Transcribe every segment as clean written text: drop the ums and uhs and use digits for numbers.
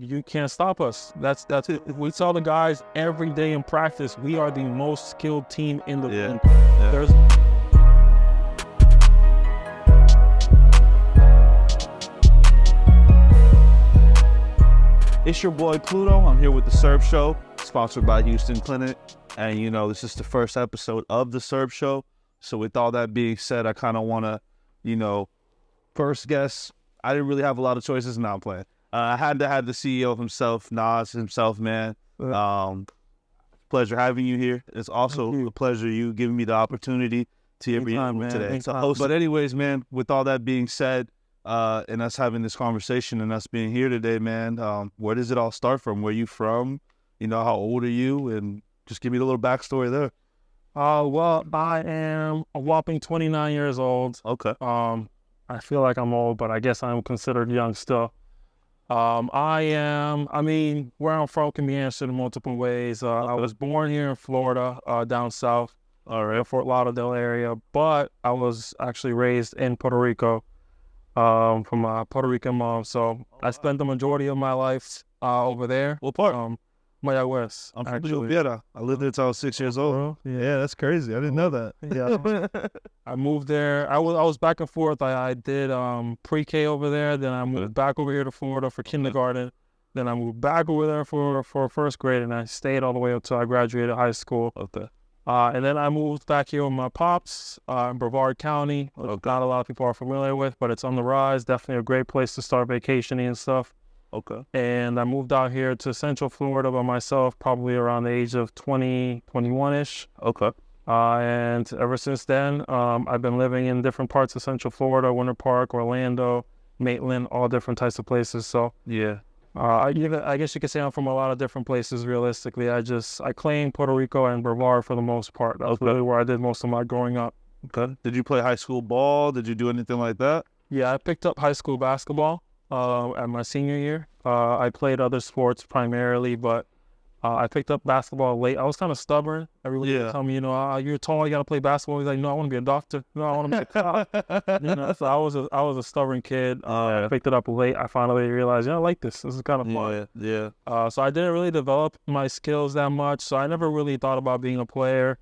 You can't stop us. That's it. We tell the guys every day in practice, we are the most skilled team in the league. Yeah. There's It's your boy Pluto. I'm here with the SerpShow, sponsored by Houston Clinic. And, this is the first episode of the SerpShow. So with all that being said, I kind of want to, first guess. I didn't really have a lot of choices. Now I'm playing. I had to have the CEO himself, Nas himself, man. Pleasure having you here. It's also a pleasure you giving me the opportunity to be here today. But anyways, man, with all that being said, and us having this conversation and us being here today, man, where does it all start from? Where you from? How old are you? And just give me the little backstory there. Well, I am a whopping 29 years old. Okay. I feel like I'm old, but I guess I'm considered young still. Where I'm from can be answered in multiple ways. I was born here in Florida, down south, Fort Lauderdale area, but I was actually raised in Puerto Rico, from a Puerto Rican mom. So I spent the majority of my life over there. What part? Mayagüez. I'm from Volusia. I lived there until I was 6 years old. Yeah, that's crazy. I didn't know that. Yeah, I moved there. I was back and forth. I did pre-K over there. Then I moved back over here to Florida for kindergarten. Then I moved back over there for first grade, and I stayed all the way until I graduated high school. Okay. And then I moved back here with my pops in Brevard County, which not a lot of people are familiar with, but it's on the rise. Definitely a great place to start vacationing and stuff. Okay. And I moved out here to Central Florida by myself, probably around the age of 20, 21-ish. Okay. And ever since then, I've been living in different parts of Central Florida, Winter Park, Orlando, Maitland, all different types of places. So yeah, I guess you could say I'm from a lot of different places. Realistically, I claim Puerto Rico and Brevard for the most part. That's really where I did most of my growing up. Okay. Did you play high school ball? Did you do anything like that? Yeah, I picked up high school basketball at my senior year. I played other sports primarily, but I picked up basketball late. I was kind of stubborn. Everybody would tell me, you're tall, you got to play basketball. He's like, no, I want to be a doctor. No, I want to be a cop. So I was a stubborn kid. I picked it up late. I finally realized, I like this. This is kind of fun. Yeah. So I didn't really develop my skills that much. So I never really thought about being a player.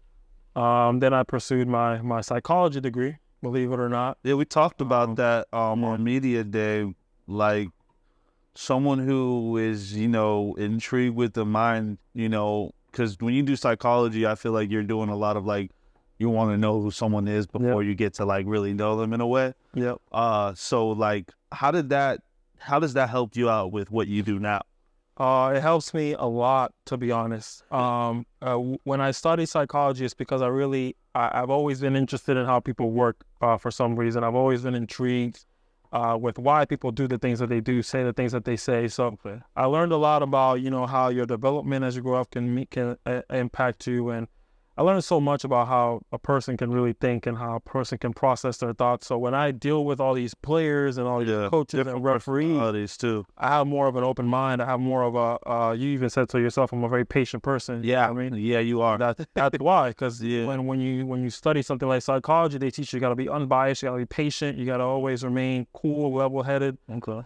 Then I pursued my psychology degree, believe it or not. Yeah, we talked about that on media day, like someone who is, intrigued with the mind, because when you do psychology, I feel like you're doing a lot of you want to know who someone is before you get to really know them in a way. Yep. So how does that help you out with what you do now? It helps me a lot, to be honest. When I study psychology, it's because I've always been interested in how people work for some reason. I've always been intrigued with why people do the things that they do, say the things that they say. So I learned a lot about, how your development as you grow up can impact you. And I learned so much about how a person can really think and how a person can process their thoughts. So when I deal with all these players and all these coaches and referees, too, I have more of an open mind. I have more of a, you even said to yourself, I'm a very patient person. Yeah, you know what I mean? Yeah, you are. That's why, because when you study something like psychology, they teach you got to be unbiased, you got to be patient, you got to always remain cool, level-headed. Okay.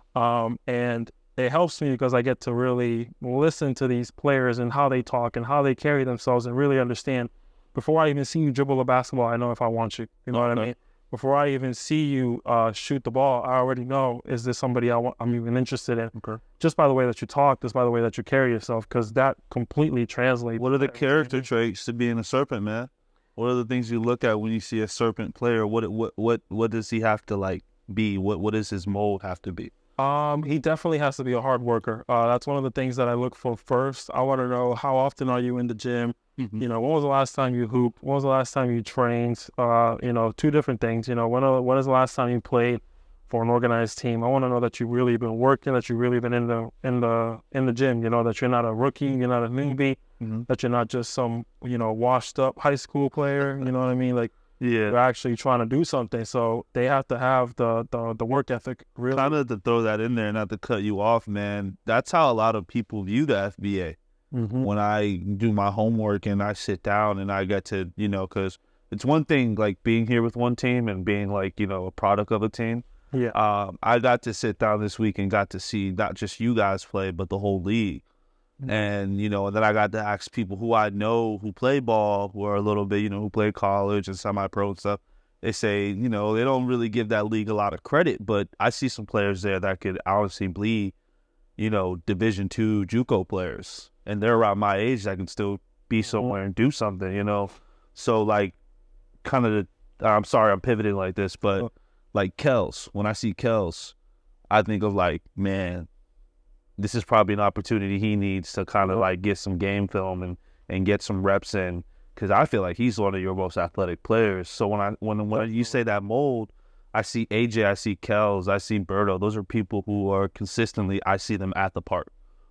And it helps me because I get to really listen to these players and how they talk and how they carry themselves and really understand. Before I even see you dribble a basketball, I know if I want you. You know what I mean? Before I even see you shoot the ball, I already know, is this somebody I'm even interested in? Okay. Just by the way that you talk, just by the way that you carry yourself, because that completely translates. What are the character traits to being a Serpent, man? What are the things you look at when you see a Serpent player? What does he have to be? What does his mold have to be? He definitely has to be a hard worker. That's one of the things that I look for first. I want to know, how often are you in the gym? Mm-hmm. When was the last time you hooped? When was the last time you trained? Two different things. When is the last time you played for an organized team? I want to know that you've really been working, that you've really been in the gym. That you're not a rookie, you're not a newbie, that you're not just some washed up high school player. You know what I mean? You're actually trying to do something. So they have to have the work ethic. Really, kind of to throw that in there, not to cut you off, man. That's how a lot of people view the FBA. Mm-hmm. When I do my homework and I sit down and I get to, because it's one thing being here with one team and being a product of a team. Yeah. I got to sit down this week and got to see not just you guys play, but the whole league. And, you know, and then I got to ask people who I know who play ball, who are a little bit, you know, who play college and semi-pro and stuff. They say, you know, they don't really give that league a lot of credit, but I see some players there that could honestly bleed, you know, Division II JUCO players. And they're around my age that can still be somewhere and do something, you know. So, like, kind of I'm sorry I'm pivoting like this, but, like, Kels, when I see Kels, I think of, like, man, this is probably an opportunity he needs to kind of like get some game film and get some reps in, because I feel like he's one of your most athletic players. So when you say that mold, I see AJ, I see Kels, I see Berto. Those are people who are consistently, I see them at the park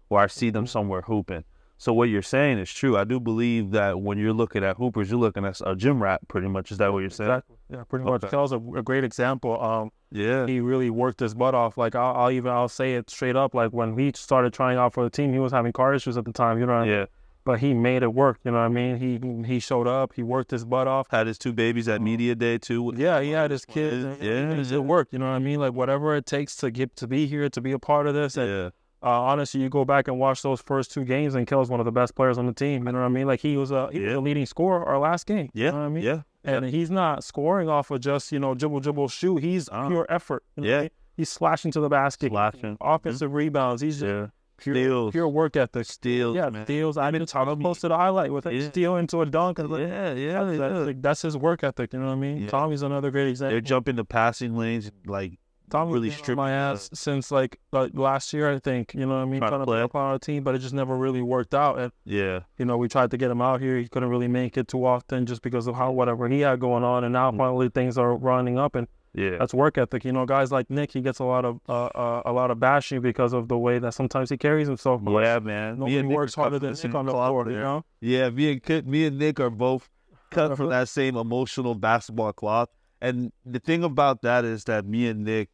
or I see them somewhere hooping. So what you're saying is true. I do believe that when you're looking at hoopers, you're looking at a gym rat pretty much. Is that what you're saying? Exactly. Yeah, pretty much. Kel's a great example. Yeah. He really worked his butt off. Like I'll say it straight up. Like when he started trying out for the team, he was having car issues at the time. You know what I mean? Yeah. But he made it work. You know what I mean? He showed up. He worked his butt off. Had his 2 babies at media day too. Yeah, he had his kids. It worked. You know what I mean? Like whatever it takes to be here, to be a part of this. And, honestly, you go back and watch those first 2 games, and Kel's one of the best players on the team. You know what I mean? Like he was a leading scorer our last game. Yeah, you know what I mean? Yeah. And he's not scoring off of just, you know, dribble, shoot. He's pure effort. You know what I mean? He's slashing to the basket. Offensive rebounds. He's just pure work ethic. Steals. Yeah, man. steals. I posted a highlight with a steal into a dunk. And that's his work ethic. You know what I mean? Yeah. Tommy's another great example. They're jumping the passing lanes, like Tommy really been on stripping my ass since like last year, I think. You know what I mean? Trying to play up on our team, but it just never really worked out. And you know, we tried to get him out here. He couldn't really make it too often just because of whatever he had going on. And now finally things are running up, and that's work ethic. You know, guys like Nick, he gets a lot of bashing because of the way that sometimes he carries himself. Yeah, man. Nobody works harder than Nick on the floor. You know? Yeah, me and Nick are both cut from that same emotional basketball cloth. And the thing about that is that me and Nick,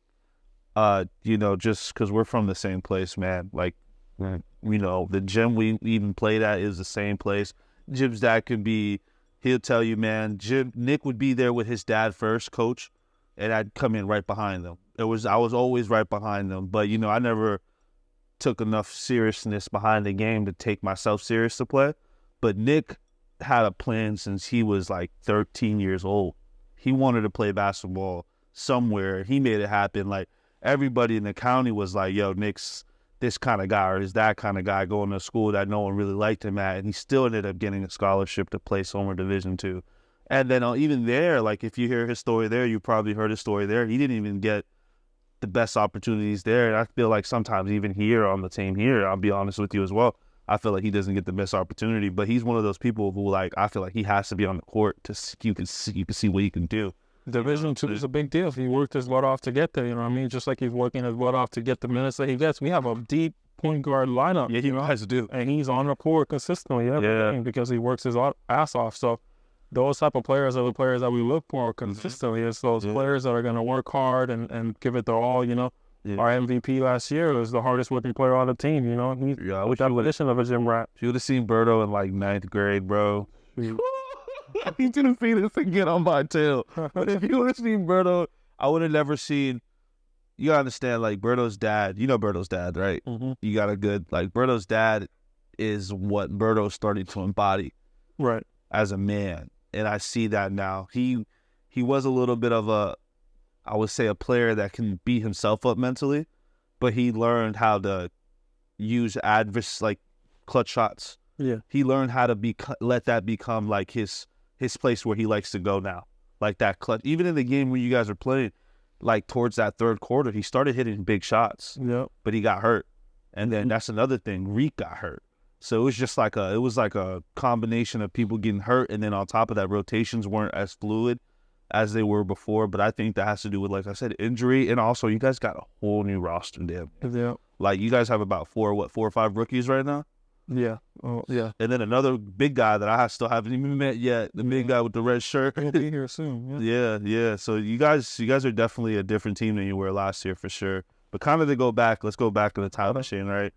you know, just because we're from the same place, man. Like, you know, the gym we even played at is the same place. Jim's dad he'll tell you, man, Nick would be there with his dad first, coach, and I'd come in right behind them. I was always right behind them. But, you know, I never took enough seriousness behind the game to take myself serious to play. But Nick had a plan since he was like 13 years old. He wanted to play basketball somewhere. He made it happen. Like, everybody in the county was like, yo, Nick's this kind of guy or is that kind of guy going to school that no one really liked him at. And he still ended up getting a scholarship to play somewhere Division II. And then even there, like if you hear his story there, you probably heard his story there. He didn't even get the best opportunities there. And I feel like sometimes even here on the team here, I'll be honest with you as well, I feel like he doesn't get the best opportunity. But he's one of those people who, like, I feel like he has to be on the court to you can see what he can do. Division II is a big deal. He worked his butt off to get there, you know what I mean? Just like he's working his butt off to get the minutes that he gets. We have a deep point guard lineup. Yeah, he has to do. And he's on the court consistently every game because he works his ass off. So those type of players are the players that we look for consistently. It's those players that are going to work hard and give it their all, you know. Our MVP last year was the hardest working player on the team, you know. He's the definition of a gym rat. You would have seen Berto in like 9th grade, bro. He didn't see this thing get on my tail. But if you would have seen Berto, I would have never seen. You gotta understand, like, Berto's dad. You know Berto's dad, right? You got a good, like, Berto's dad is what Berto started to embody, right, as a man, and I see that now. He was a little bit of a, I would say, a player that can beat himself up mentally, but he learned how to use like clutch shots. Yeah, he learned how to let that become like his place where he likes to go now. Like that clutch. Even in the game when you guys were playing, like towards that third quarter, he started hitting big shots. Yeah. But he got hurt. And then that's another thing. Reek got hurt. So it was just like a combination of people getting hurt, and then on top of that, rotations weren't as fluid as they were before. But I think that has to do with, like I said, injury, and also you guys got a whole new roster there. Yeah. Like you guys have about 4 or 5 rookies right now? Yeah. Oh, yeah. And then another big guy that I still haven't even met yet, the big guy with the red shirt. He'll be here soon. Yeah. So you guys are definitely a different team than you were last year for sure. But kind of let's go back to the time machine, right?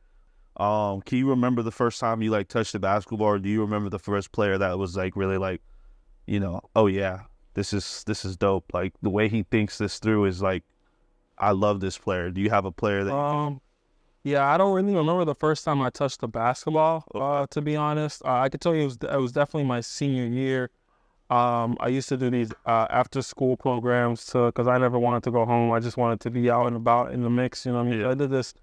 Can you remember the first time you like touched the basketball, or do you remember the first player that was like really like, you know, oh yeah, this is dope. Like the way he thinks this through is like I love this player? Do you have a player that? Yeah, I don't really remember the first time I touched the basketball. To be honest, I could tell you it was definitely my senior year. I used to do these after school programs because I never wanted to go home. I just wanted to be out and about in the mix. You know what I mean? Yeah. I did this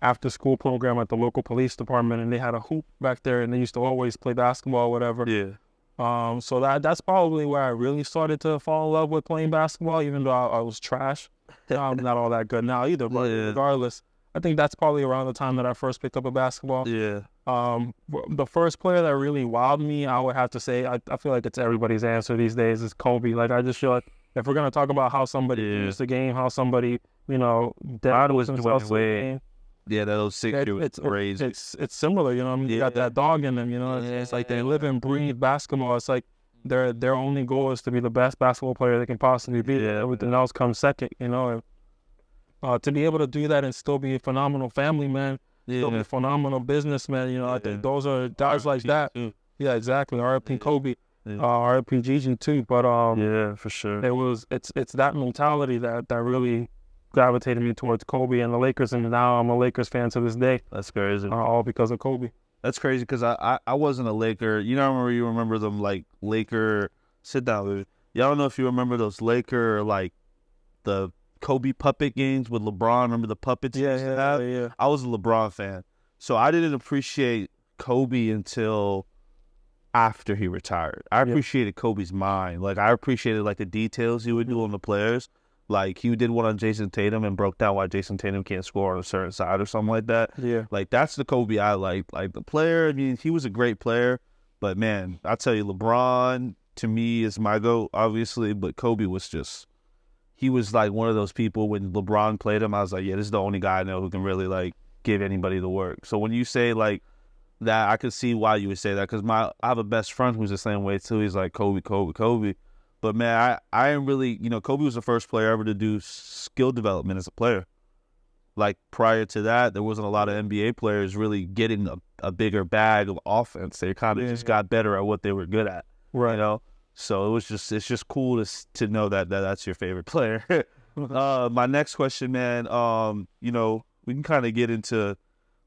after school program at the local police department, and they had a hoop back there, and they used to always play basketball, or whatever. Yeah. So that's probably where I really started to fall in love with playing basketball, even though I was trash. I'm not all that good now either, but regardless, I think that's probably around the time that I first picked up a basketball. Yeah. The first player that really wowed me, I would have to say, I feel like it's everybody's answer these days, is Kobe. Like, I just feel like if we're gonna talk about how somebody used the game, how somebody, was themselves to the game. Yeah, that was 6 years. It's crazy. It's similar, you know what I mean? You got that dog in them, It's like they live and breathe basketball. It's like their only goal is to be the best basketball player they can possibly be. Yeah. Everything else comes second, to be able to do that and still be a phenomenal family man, still be a phenomenal businessman, I think those are guys like that. Yeah, exactly. R.I.P. Kobe, R.I.P. Gigi too. But yeah, for sure. It's that mentality that really gravitated me towards Kobe and the Lakers, and now I'm a Lakers fan to this day. That's crazy. All because of Kobe. That's crazy because I wasn't a Laker. You remember them like Laker. Sit down, dude. Y'all don't know if you remember those Laker like the Kobe puppet games with LeBron. Remember the puppets? Yeah. I was a LeBron fan, so I didn't appreciate Kobe until after he retired. I appreciated Kobe's mind. Like, I appreciated like the details he would do on the players. Like, he did one on Jason Tatum and broke down why Jason Tatum can't score on a certain side or something like that. Yeah. Like, that's the Kobe I like. Like, the player, I mean, he was a great player. But, man, I tell you, LeBron, to me, is my GOAT, obviously. But Kobe was just, he was like one of those people when LeBron played him, I was like, yeah, this is the only guy I know who can really, like, give anybody the work. So when you say, like, that, I could see why you would say that. Because I have a best friend who's the same way, too. He's like, Kobe. But, man, I am really, Kobe was the first player ever to do skill development as a player. Like, prior to that, there wasn't a lot of NBA players really getting a bigger bag of offense. They kind of just got better at what they were good at, right? So it's just cool to know that that's your favorite player. My next question, man, we can kind of get into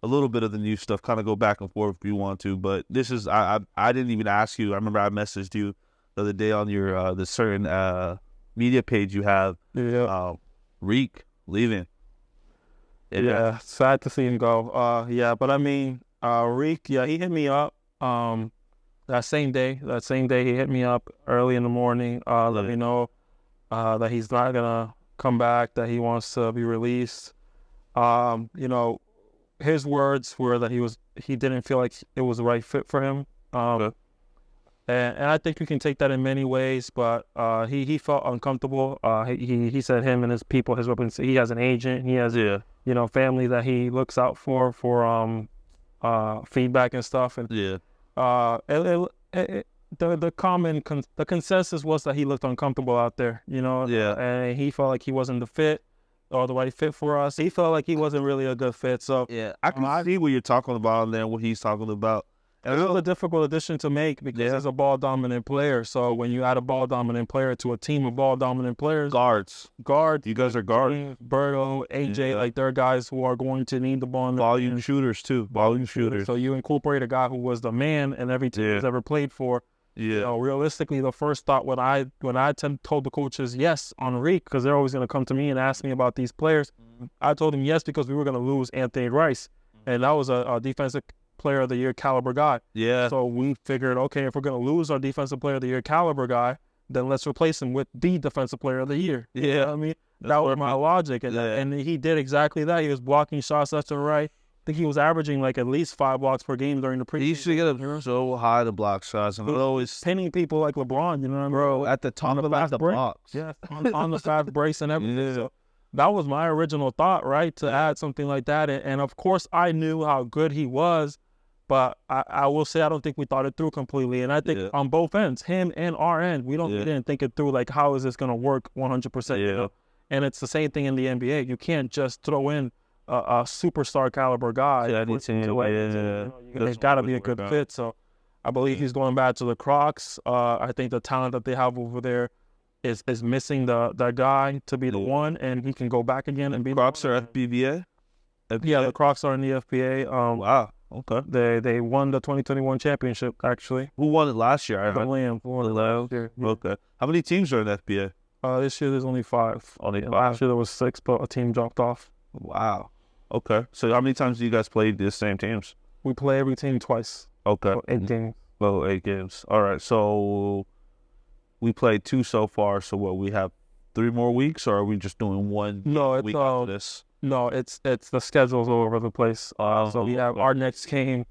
a little bit of the new stuff, kind of go back and forth if you want to. But this is, I didn't even ask you. I remember I messaged you the other day on your the certain media page you have. Reek leaving. Yeah, sad to see him go. But I mean, Reek, he hit me up that same day. He hit me up early in the morning, let me know that he's not gonna come back, that he wants to be released. His words were that he didn't feel like it was the right fit for him. And I think you can take that in many ways, but he felt uncomfortable. He said him and his people, his weapons. He has an agent. He has family that he looks out for feedback and stuff. And the consensus was that he looked uncomfortable out there. And he felt like he wasn't the fit or the right fit for us. He felt like he wasn't really a good fit. So I can see what you're talking about and then what he's talking about. And it's a difficult addition to make because he's a ball-dominant player. So when you add a ball-dominant player to a team of ball-dominant players, guards, you guys are guards. Berto, AJ, like they're guys who are going to need the ball. Volume shooters too. Volume shooters. So you incorporate a guy who was the man in every team he's ever played for. Realistically, the first thought when I told the coaches yes on Reek, because they're always going to come to me and ask me about these players. I told them yes because we were going to lose Anthony Rice, and that was a defensive player of the year caliber guy. So we figured, okay, if we're going to lose our defensive player of the year caliber guy, then let's replace him with the defensive player of the year. You know what I mean? That was my logic. And he did exactly that. He was blocking shots left and right. I think he was averaging like at least 5 blocks per game during the preseason. He used to get up so high to block shots. And always pinning people like LeBron, you know what I mean? Bro, at the top of the box. Yeah, on the fast breaks and everything. So that was my original thought, right? To add something like that. And of course, I knew how good he was. But I will say I don't think we thought it through completely. And I think on both ends, him and our end, we didn't think it through, like, how is this going to work 100%? And it's the same thing in the NBA. You can't just throw in a superstar caliber guy. It's got to be a good fit. So I believe he's going back to the Crocs. I think the talent that they have over there is missing the guy to be the one, and he can go back again and be Crocs the are one. FBVA? Yeah, the Crocs are in the FBA. Wow. Okay. They won the 2021 championship actually. Who won it last year? The Lambs won it last year. Yeah. Okay. How many teams are in FBA? This year there's only 5. Only 5. Last year there was 6, but a team dropped off. Wow. Okay. So how many times do you guys play the same teams? We play every team twice. Okay. So 8 games. Oh, 8 games. All right. So we played 2 so far. So what? We have 3 more weeks, or are we just doing 1 week after this? No, it's the schedule's all over the place. So we have our next game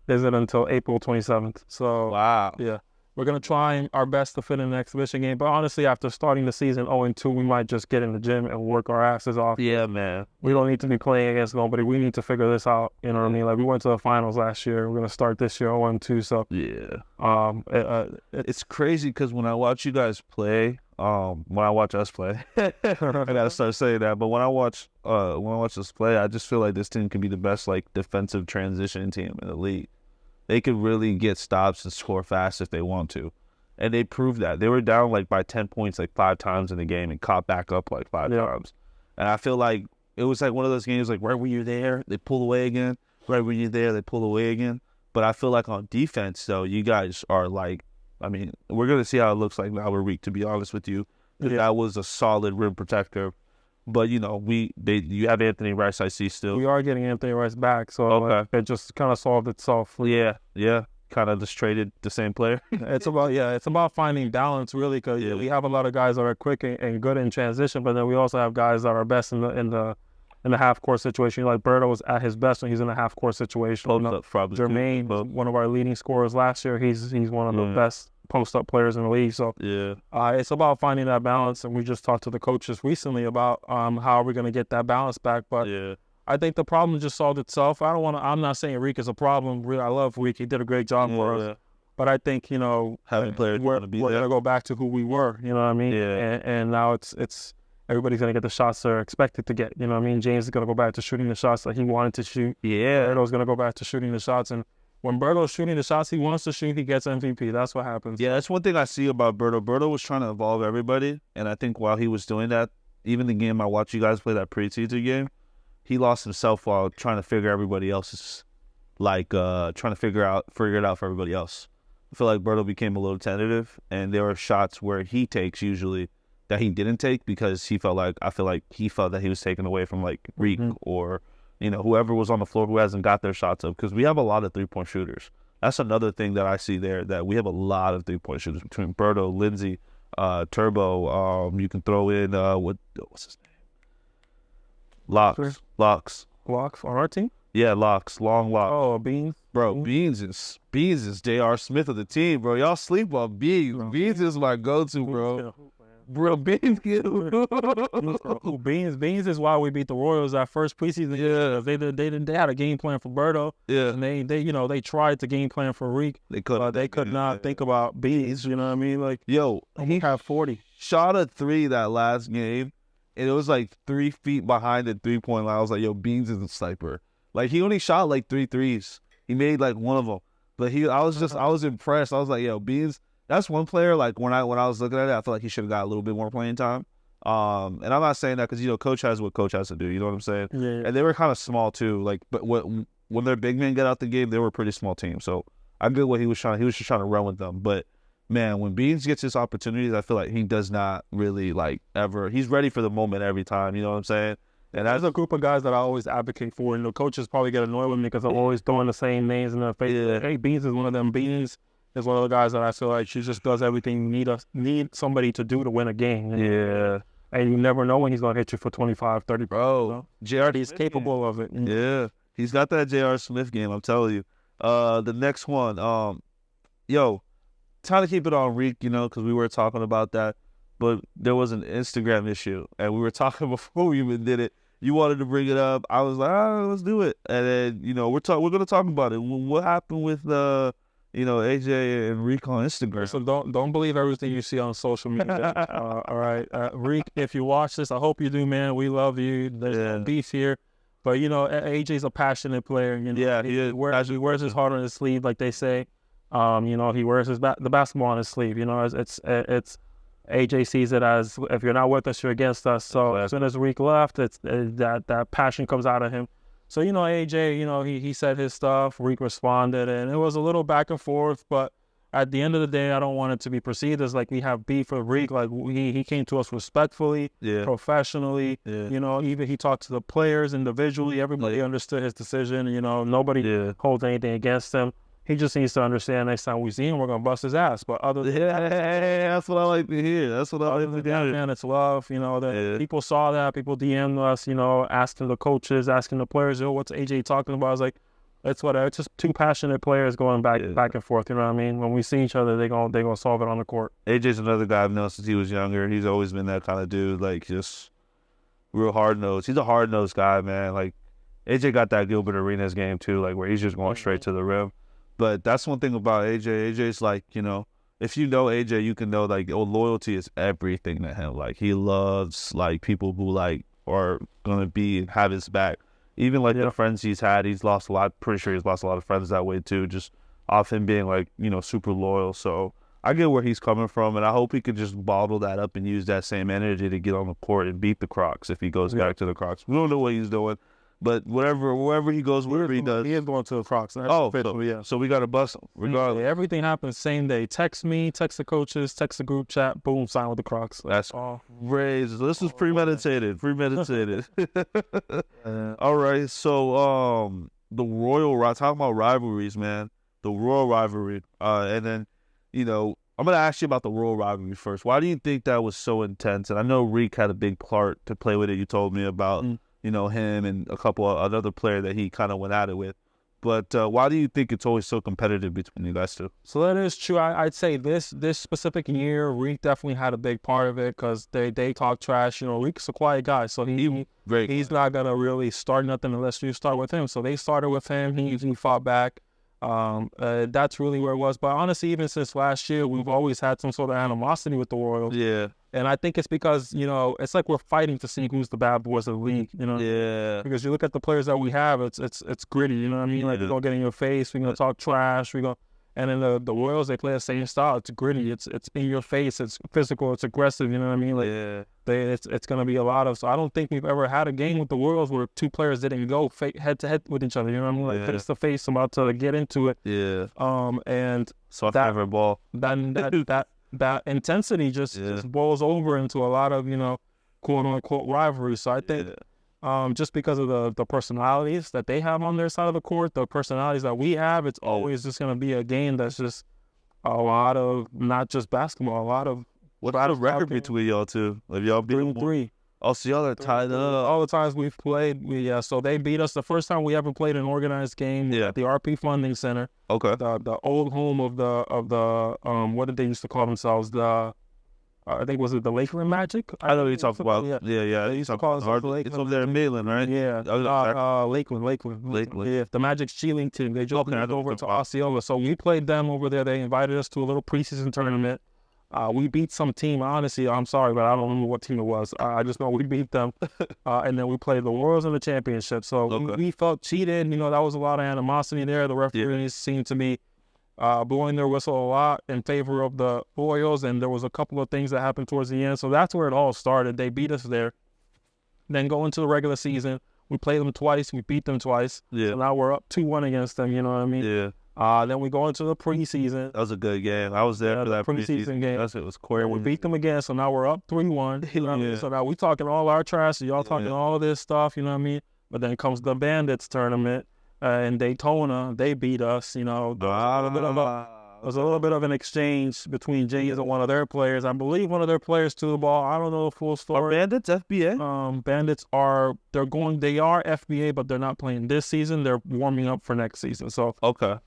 isn't until April 27th. So wow. Yeah. We're going to try our best to fit in an exhibition game. But honestly, after starting the season 0-2, we might just get in the gym and work our asses off. Yeah, man. We don't need to be playing against nobody. We need to figure this out. You know what I mean? Like, we went to the finals last year. We're going to start this year 0-2. So, yeah. It's crazy because when I watch you guys play, when I watch us play, I got to start saying that. But when I watch us play, I just feel like this team can be the best, like, defensive transition team in the league. They could really get stops and score fast if they want to. And they proved that. They were down like by 10 points like 5 times in the game and caught back up like 5 times. And I feel like it was like one of those games like right when you're there, they pull away again. Right when you're there, they pull away again. But I feel like on defense, though, you guys are like, I mean, we're going to see how it looks like now we're weak, to be honest with you. Yeah. That was a solid rim protector. But, you know, you have Anthony Rice, I see still. We are getting Anthony Rice back, so it just kind of solved itself. Yeah. Kind of just traded the same player. It's about finding balance, really, because we have a lot of guys that are quick and good in transition, but then we also have guys that are best in the half-court situation. Like Berto was at his best when he's in a half-court situation. Jermaine, one of our leading scorers last year, he's one of the best post-up players in the league. So it's about finding that balance, and we just talked to the coaches recently about how we're going to get that balance back. But I think the problem just solved itself. I'm not saying Reek is a problem. Really, I love Reek. He did a great job for us. But I think, you know, having players we're going to go back to who we were, you know what I mean? Yeah. And now it's everybody's going to get the shots they're expected to get. You know what I mean? James is going to go back to shooting the shots that he wanted to shoot. Yeah. Berto's going to go back to shooting the shots. And when Berto's shooting the shots he wants to shoot, he gets MVP. That's what happens. Yeah, that's one thing I see about Berto. Berto was trying to evolve everybody. And I think while he was doing that, even the game I watched you guys play, that preseason game, he lost himself while trying to figure everybody else's, like, trying to figure it out for everybody else. I feel like Berto became a little tentative, and there were shots where he takes usually that he didn't take because he felt like he felt that he was taken away from like Reek or, you know, whoever was on the floor who hasn't got their shots up, because we have a lot of 3-point shooters. That's another thing that I see there, that we have a lot of 3-point shooters between Berto, Lindsay, Turbo. You can throw in what's his name? Locks on our team? Yeah, Locks, long Locks. Oh, Beans. Bro, Beans is J.R. Smith of the team, bro. Y'all sleep on Beans. Beans is my go-to, bro. Bro, Beans Beans is why we beat the Royals that first preseason. Yeah, they had a game plan for Berto. Yeah, and they tried to game plan for Reek. They could not think about Beans. You know what I mean? Like, he had 40. Shot a 3 that last game, and it was like 3 feet behind the 3-point line. I was like, Beans is a sniper. Like, he only shot like 3 threes. He made like one of them, but I was impressed. I was like, Beans. That's one player, like, when I was looking at it, I feel like he should have got a little bit more playing time. And I'm not saying that because, you know, Coach has what Coach has to do. You know what I'm saying? Yeah. And they were kind of small, too. Like, but when their big men get out the game, they were a pretty small team. So I get what he was trying. He was just trying to run with them. But, man, when Beans gets his opportunities, I feel like he does not really, like, ever. He's ready for the moment every time. You know what I'm saying? And that's a group of guys that I always advocate for. And the coaches probably get annoyed with me because I'm always throwing the same names in their face. Yeah. Hey, Beans is one of them. Beans is one of the guys that I feel like she just does everything you need somebody to do to win a game. Yeah. And you never know when he's going to hit you for 25, 30. Bro, J.R. He's capable of it. Yeah. He's got that J.R. Smith game, I'm telling you. The next one, trying to keep it on Reek, you know, because we were talking about that. But there was an Instagram issue, and we were talking before we even did it. You wanted to bring it up. I was like, let's do it. And then, you know, we're going to talk about it. What happened with AJ and Reek on Instagram? So don't believe everything you see on social media. All right, Reek, if you watch this, I hope you do, man. We love you. There's no beef here, but you know, AJ's a passionate player. You know, yeah, he wears his heart on his sleeve, like they say. You know, he wears the basketball on his sleeve. You know, it's AJ sees it as, if you're not with us, you're against us. So as soon as Reek left, it's that passion comes out of him. So, AJ, he said his stuff, Reek responded, and it was a little back and forth, but at the end of the day, I don't want it to be perceived as like we have beef with Reek. Like he came to us respectfully, professionally. Even he talked to the players individually. Everybody understood his decision. Nobody holds anything against him. He just needs to understand next time we see him, we're gonna bust his ass. But other than that's what I like to hear. That's what I like to hear. Man, it's love. People saw that. People DM'd us. Asking the coaches, asking the players, what's AJ talking about? I was like, it's whatever. It's just two passionate players going back and forth. You know what I mean? When we see each other, they gonna solve it on the court. AJ's another guy I've known since he was younger. He's always been that kind of dude, like just real hard nosed. He's a hard nosed guy, man. Like AJ got that Gilbert Arenas game too, like where he's just going straight to the rim. But that's one thing about AJ. AJ's like, if you know AJ, you can know like loyalty is everything to him. Like he loves like people who like are gonna have his back. Even like the friends he's had, he's lost a lot. Pretty sure he's lost a lot of friends that way too, just off him being like, super loyal. So I get where he's coming from, and I hope he could just bottle that up and use that same energy to get on the court and beat the Crocs if he goes back to the Crocs. We don't know what he's doing, but wherever he goes, whatever he does. He is going to the Crocs. So we got to bust him, regardless. Yeah, everything happens same day. Text me, text the coaches, text the group chat, boom, sign with the Crocs. That's crazy. This was premeditated. All right, so the talking about rivalries, man. The Royal rivalry, and then, I'm going to ask you about the Royal rivalry first. Why do you think that was so intense? And I know Reek had a big part to play with it. You told me about, him and a couple of another player that he kind of went at it with. But why do you think it's always so competitive between you guys two? So that is true. I'd say this specific year, Reek definitely had a big part of it because they talk trash. Reek's a quiet guy, so he's not going to really start nothing unless you start with him. So they started with him. He fought back. That's really where it was. But honestly, even since last year, we've always had some sort of animosity with the Royals. Yeah. And I think it's because, it's like we're fighting to see who's the bad boys of the league, Yeah. Because you look at the players that we have, it's gritty, you know what I mean? Like, we're going to get in your face, we're going to talk trash, and then the Royals, they play the same style. It's gritty, it's in your face, it's physical, it's aggressive, you know what I mean? Like, it's going to be a lot of, so I don't think we've ever had a game with the Royals where two players didn't go head to head with each other, you know what I mean? Like, face to face, about to get into it. Yeah. And so that favorite ball. That intensity just boils over into a lot of, quote unquote rivalry. So I think just because of the personalities that they have on their side of the court, the personalities that we have, it's always just going to be a game that's just a lot of not just basketball, a lot of. What's the record between y'all two? Have y'all beat 3-3? Oh, so y'all are tied up. All the times we've played, so they beat us the first time we ever played an organized game at the RP Funding Center. Okay. The old home of the what did they used to call themselves? I think was it the Lakeland Magic? I know what you're talking about. Yeah. They used to call it Lakeland. It's over there in Maitland, right? Yeah. Lakeland. Yeah. The Magic's cheerleading team. They just moved over to Osceola. So we played them over there. They invited us to a little preseason tournament. We beat some team. Honestly, I'm sorry, but I don't remember what team it was. I just know we beat them. And then we played the Royals in the championship. So we felt cheated. That was a lot of animosity there. The referees seemed to be blowing their whistle a lot in favor of the Royals. And there was a couple of things that happened towards the end. So that's where it all started. They beat us there. Then go into the regular season. We played them twice. We beat them twice. Yeah. So now we're up 2-1 against them. You know what I mean? Yeah. Then we go into the preseason. That was a good game. I was there for that preseason game. It was crazy. And we beat them again, so now we're up 3-1. You know what I mean? So now we talking all our trash, so y'all talking all of this stuff, you know what I mean? But then comes the Bandits tournament in Daytona. They beat us, There was a little bit of an exchange between Jays and one of their players. I believe one of their players to the ball. I don't know the full story. Are Bandits FBA? Bandits they are FBA, but they're not playing this season. They're warming up for next season. So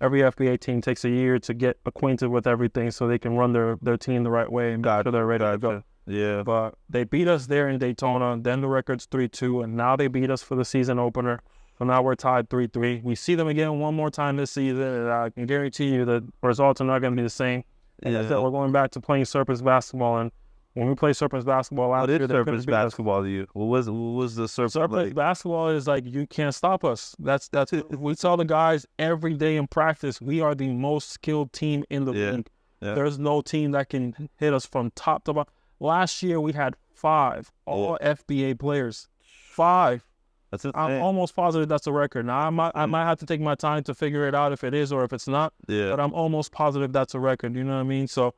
every FBA team takes a year to get acquainted with everything so they can run their team the right way and make sure they're ready to go. Yeah. But they beat us there in Daytona. Then the record's 3-2, and now they beat us for the season opener. So now we're tied 3-3. We see them again one more time this season, and I can guarantee you the results are not going to be the same. And we're going back to playing Serpents basketball, and when we play Serpents basketball last year, Serpents basketball to you? What was the Serpents basketball is like you can't stop us. That's it. We tell the guys every day in practice we are the most skilled team in the league. Yeah. There's no team that can hit us from top to bottom. Last year we had 5 all FBA players. 5. That's it. I'm almost positive that's a record. Now I might have to take my time to figure it out if it is or if it's not. Yeah. But I'm almost positive that's a record. You know what I mean? So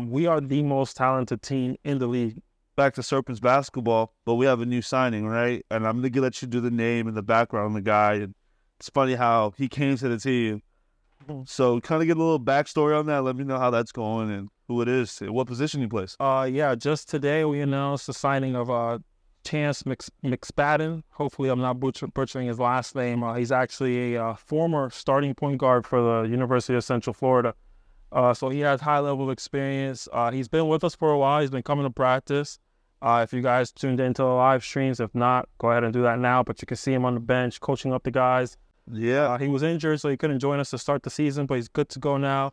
we are the most talented team in the league. Back to Serpents basketball, but we have a new signing, right? And I'm gonna let you do the name and the background of the guy. And it's funny how he came to the team. So kind of get a little backstory on that. Let me know how that's going and who it is and what position he plays. Yeah, just today we announced the signing of Chance McSpadden. Hopefully I'm not butchering his last name. He's actually a former starting point guard for the University of Central Florida. So he has high-level experience. He's been with us for a while. He's been coming to practice. If you guys tuned into the live streams, if not, go ahead and do that now. But you can see him on the bench coaching up the guys. Yeah. He was injured, so he couldn't join us to start the season, but he's good to go now.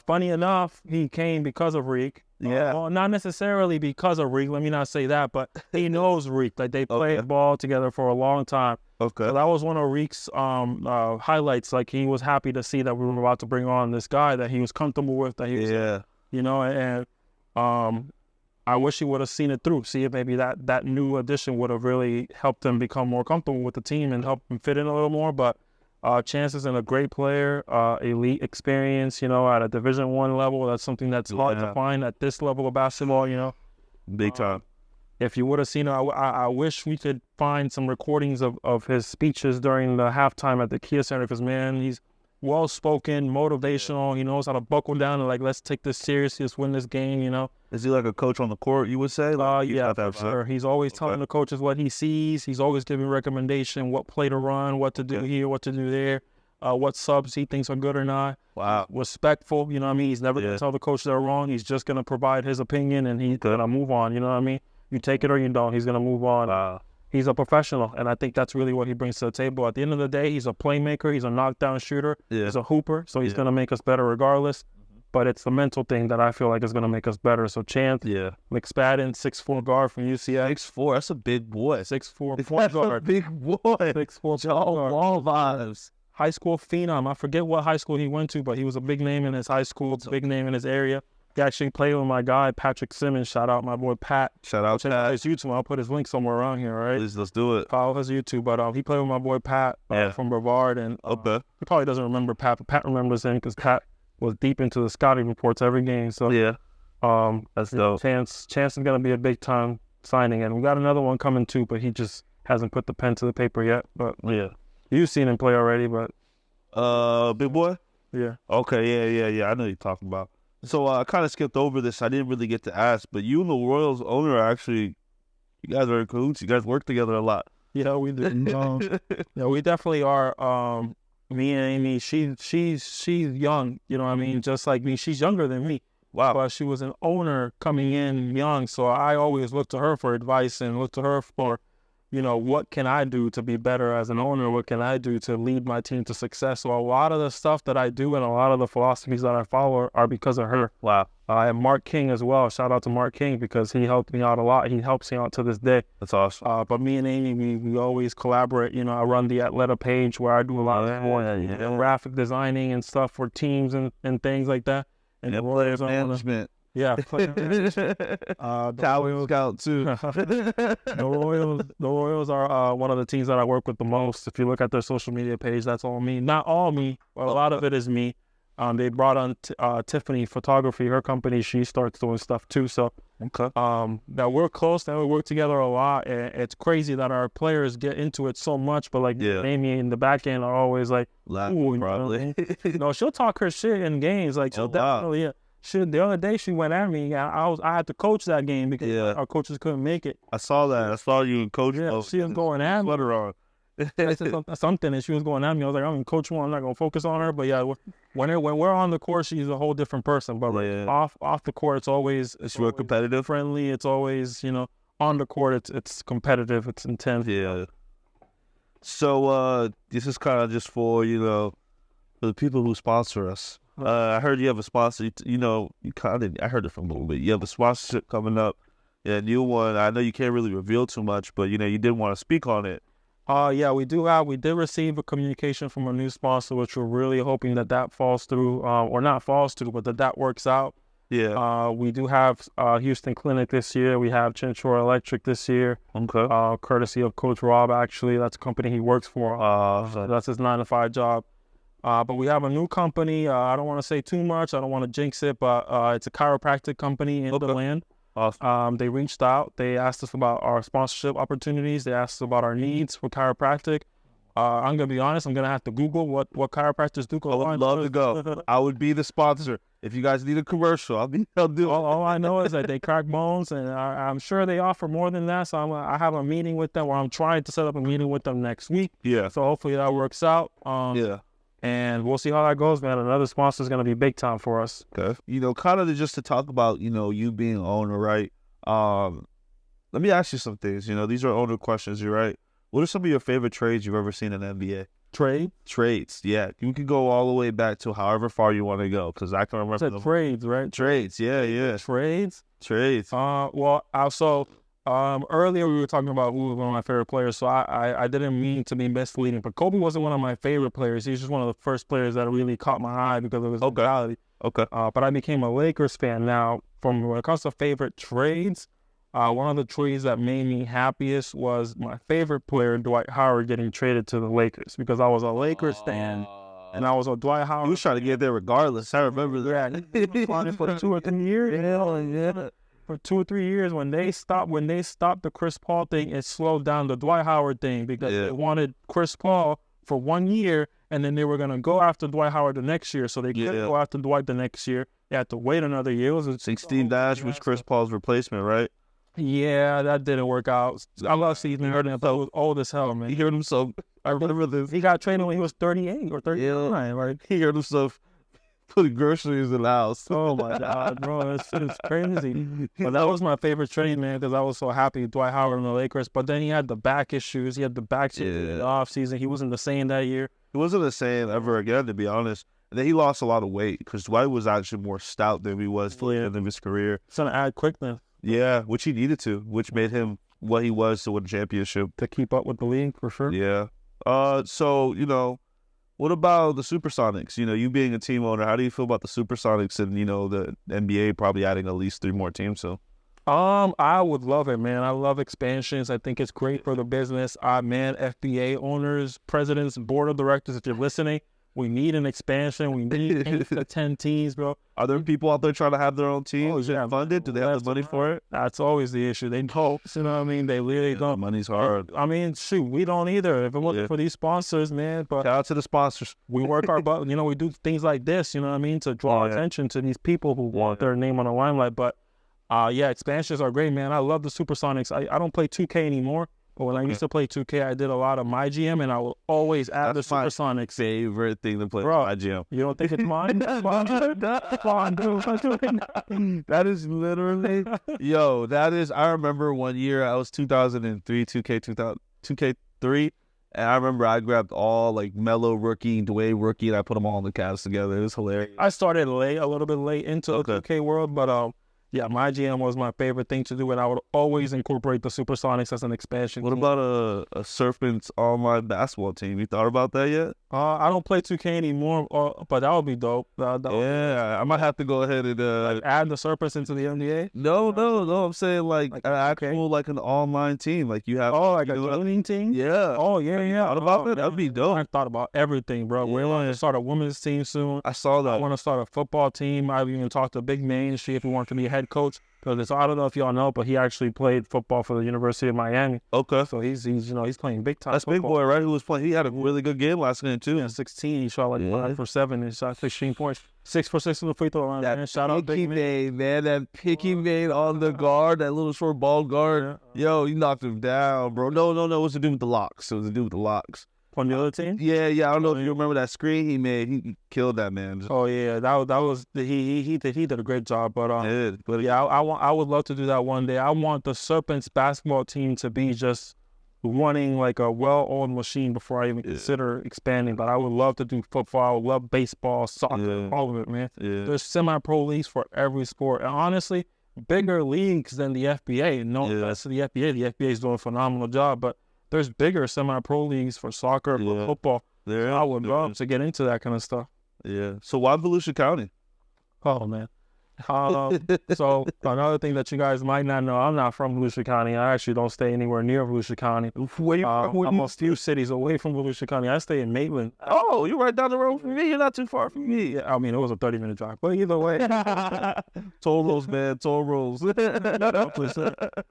Funny enough, he came because of Reek. Yeah. Well, not necessarily because of Reek. Let me not say that, but he knows Reek. Like, they played ball together for a long time. Okay. So that was one of Reek's highlights. Like, he was happy to see that we were about to bring on this guy that he was comfortable with. That he was, you know, and I wish he would have seen it through. See if maybe that new addition would have really helped him become more comfortable with the team and help him fit in a little more. But Chance is a great player, elite experience, you know, at a Division I level. That's something that's hard to find at this level of basketball, you know. Big time. If you would have seen it, I wish we could find some recordings of his speeches during the halftime at the Kia Center, because, man, he's well-spoken, motivational. He knows how to buckle down and, like, let's take this seriously, let's win this game, you know. Is he like a coach on the court, you would say? Like, Yeah, for sure. He's always telling the coaches what he sees. He's always giving recommendation, what play to run, what to do here, what to do there, what subs he thinks are good or not. Wow. Respectful, you know what I mean? He's never going to tell the coach they're wrong. He's just going to provide his opinion, and he's going to move on, you know what I mean? You take it or you don't. He's going to move on. Wow. He's a professional, and I think that's really what he brings to the table. At the end of the day, he's a playmaker. He's a knockdown shooter. Yeah. He's a hooper, so he's going to make us better regardless. But it's the mental thing that I feel like is going to make us better. So Chance McSpadden, 6'4" guard from UCF. 6'4", that's a big boy. 6'4" point guard. Big boy. 6'4" point guard. Ball vibes. High school phenom. I forget what high school he went to, but he was a big name in his high school, big name in his area. He actually played with my guy, Patrick Simmons. Shout out my boy, Pat. Shout out to Pat. His YouTube. I'll put his link somewhere around here, right? Please, let's do it. Follow his YouTube. But he played with my boy, Pat, from Brevard. And he probably doesn't remember Pat, but Pat remembers him because Pat was deep into the scouting reports every game. So that's dope. Chance is going to be a big-time signing. And we got another one coming, too, but he just hasn't put the pen to the paper yet. But you've seen him play already, but... Big boy? Yeah. Okay, yeah. I know you're talking about. So I kind of skipped over this. I didn't really get to ask, but you and the Royals owner are actually, you guys are in cahoots. You guys work together a lot. Yeah, we do. We definitely are. Me and Amy, she's young. You know what I mean? Just like me, she's younger than me. Wow. But she was an owner coming in young, so I always look to her for advice and look to her for, you know, what can I do to be better as an owner? What can I do to lead my team to success? So a lot of the stuff that I do and a lot of the philosophies that I follow are because of her. Wow. And Mark King as well. Shout out to Mark King because he helped me out a lot. He helps me out to this day. That's awesome. But me and Amy, we always collaborate. You know, I run the Atleta page where I do a lot of graphic designing and stuff for teams and things like that. And the Royals management. Talent scout too. The Royals are one of the teams that I work with the most. If you look at their social media page, that's all me. Not all me, but a lot of it is me. They brought on Tiffany Photography, her company. She starts doing stuff too. So that we're close, that we work together a lot. And it's crazy that our players get into it so much, but like Amy in the back end are always like, laughing probably. No, she'll talk her shit in games. Like she'll definitely. The other day she went at me. I had to coach that game because our coaches couldn't make it. I saw that. I saw you and coach. Yeah, she was going at me. On. I said something, and she was going at me. I was like, I'm gonna coach one. I'm not gonna focus on her. But yeah, when we're on the court, she's a whole different person. But off the court, it's always real competitive, friendly. It's always on the court, it's competitive. It's intense. Yeah. So this is kind of just for for the people who sponsor us. I heard you have a sponsor. I heard it from a little bit. You have a sponsorship coming up, a new one. I know you can't really reveal too much, but you did want to speak on it. Yeah, we did receive a communication from a new sponsor, which we're really hoping that falls through, or not falls through, but that works out. Yeah. We do have Houston Clinic this year. We have Chinchorro Electric this year. Okay. Courtesy of Coach Rob, actually. That's a company he works for. So that's his 9-to-5 job. But we have a new company. I don't want to say too much. I don't want to jinx it, but it's a chiropractic company in the land. Awesome. They reached out. They asked us about our sponsorship opportunities. They asked us about our needs for chiropractic. I'm going to be honest. I'm going to have to Google what chiropractors do. I would love to go. I would be the sponsor. If you guys need a commercial, I'll do it. All I know is that they crack bones, and I'm sure they offer more than that. So I have a meeting with them, or I'm trying to set up a meeting with them next week. Yeah. So hopefully that works out. Yeah. And we'll see how that goes, man. Another sponsor is going to be big time for us. Okay. Kind of just to talk about, you being an owner, right? Let me ask you some things. These are owner questions, you're right. What are some of your favorite trades you've ever seen in the NBA? Trades, yeah. You can go all the way back to however far you want to go, because I can remember. Trades, right? Trades, yeah. Trades? Well, also, earlier we were talking about who was one of my favorite players, so I didn't mean to be misleading, but Kobe wasn't one of my favorite players. He was just one of the first players that really caught my eye because of his mentality. Okay. But I became a Lakers fan. Now, when it comes to favorite trades, one of the trades that made me happiest was my favorite player, Dwight Howard, getting traded to the Lakers, because I was a Lakers fan, and I was a Dwight Howard. He was trying to get there regardless. I remember that. Yeah, for 2 or 3 years. Yeah. For 2 or 3 years, when they stopped the Chris Paul thing, it slowed down the Dwight Howard thing, because they wanted Chris Paul for 1 year, and then they were going to go after Dwight Howard the next year, so they couldn't go after Dwight the next year. They had to wait another year. It was 16 Dash was Chris Paul's replacement, right? Yeah, that didn't work out. I love Stephen Hurting, but it was old as hell, man. He heard himself. I remember this. He got traded when he was 38 or 39, right? He heard himself putting groceries in the house. Oh my God, bro, it's crazy. But that was my favorite trade, man, because I was so happy Dwight Howard in the Lakers. But then he had the back issues. He had the back in the off season. He wasn't the same that year. He wasn't the same ever again, to be honest. And then he lost a lot of weight, because Dwight was actually more stout than he was at the end of his career. It's gonna add quickness. Yeah, which he needed to, which made him what he was to win a championship. To keep up with the league, for sure. Yeah. So, what about the Supersonics? You being a team owner, how do you feel about the Supersonics and, the NBA probably adding at least 3 more teams? So, I would love it, man. I love expansions. I think it's great for the business. Man, FBA owners, presidents, board of directors, if you're listening, we need an expansion. We need 8 to 10 teams, bro. Are there people out there trying to have their own team? Is it funded? Do they have the money for it? That's always the issue. They don't. You know what I mean? They really don't. Money's hard. I mean, shoot, we don't either. If it wasn't for these sponsors, man. But shout out to the sponsors. We work our butt. We do things like this, you know what I mean, to draw attention to these people who want their name on the limelight. But, expansions are great, man. I love the Supersonics. I don't play 2K anymore. But when I used to play 2K, I did a lot of my GM, and I will always add the Supersonics. Favorite thing to play, bro, my GM. You don't think it's mine? Come on, dude. That is literally, I remember one year, I was 2003, 2K3, and I remember I grabbed all, Melo rookie, Dwayne rookie, and I put them all in the cast together. It was hilarious. I started a little bit late into the 2K world, but my GM was my favorite thing to do, and I would always incorporate the Supersonics as an expansion. What about a Serpents online basketball team? You thought about that yet? I don't play 2K anymore, but that would be dope. I might have to go ahead and add the Serpents into the NBA. No. I'm saying an actual an online team. You have a gaming team. Yeah. Oh yeah. Thought about it? That'd be dope. I thought about everything, bro. We're going to start a women's team soon. I saw that. I want to start a football team. I've even talked to Big Man, see if he wants to be a head coach. Because I don't know if y'all know, but he actually played football for the University of Miami. Okay. So he's playing big time. That's football. Big boy, right? Who was playing? He had a really good game last game too. Yeah, 16. He shot 5 for 7 and shot 16 points. 6 for 6 on the free throw line. That shout out Big Man. That picky man on the guard, that little short ball guard. Yo, he knocked him down, bro. No. It was to do with the locks. On the other team? Yeah. I don't know if you remember that screen he made. He killed that man. Oh yeah, that was he did a great job. But I would love to do that one day. I want the Serpents basketball team to be just running like a well-oiled machine before I even consider expanding. But I would love to do football. I would love baseball, soccer, all of it, man. Yeah. There's semi-pro leagues for every sport, and honestly, bigger leagues than the FBA. That's the FBA. The FBA is doing a phenomenal job, but there's bigger semi-pro leagues for soccer, for football. I would love to get into that kind of stuff. Yeah. So why Volusia County? Oh, man. So another thing that you guys might not know, I'm not from Volusia County. I actually don't stay anywhere near Volusia County. Where you from? I'm a few cities away from Volusia County. I stay in Maitland. Oh, you're right down the road from me. You're not too far from me. Yeah, I mean, it was a 30-minute drive, but either way. Toll roads, man. Toll roads. Yeah,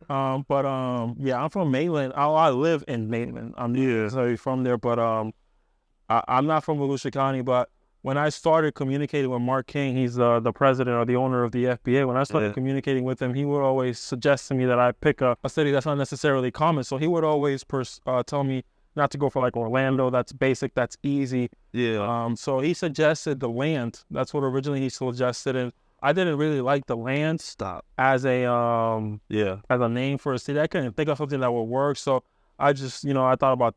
I'm from Maitland. I live in Maitland. I'm from there, but I'm not from Volusia County. But when I started communicating with Mark King, he's the president or the owner of the FBA. When I started communicating with him, he would always suggest to me that I pick a city that's not necessarily common. So he would always tell me not to go for like Orlando. That's basic. That's easy. Yeah. So he suggested the land. That's what originally he suggested, and I didn't really like the land. As a as a name for a city. I couldn't think of something that would work. So I just, I thought about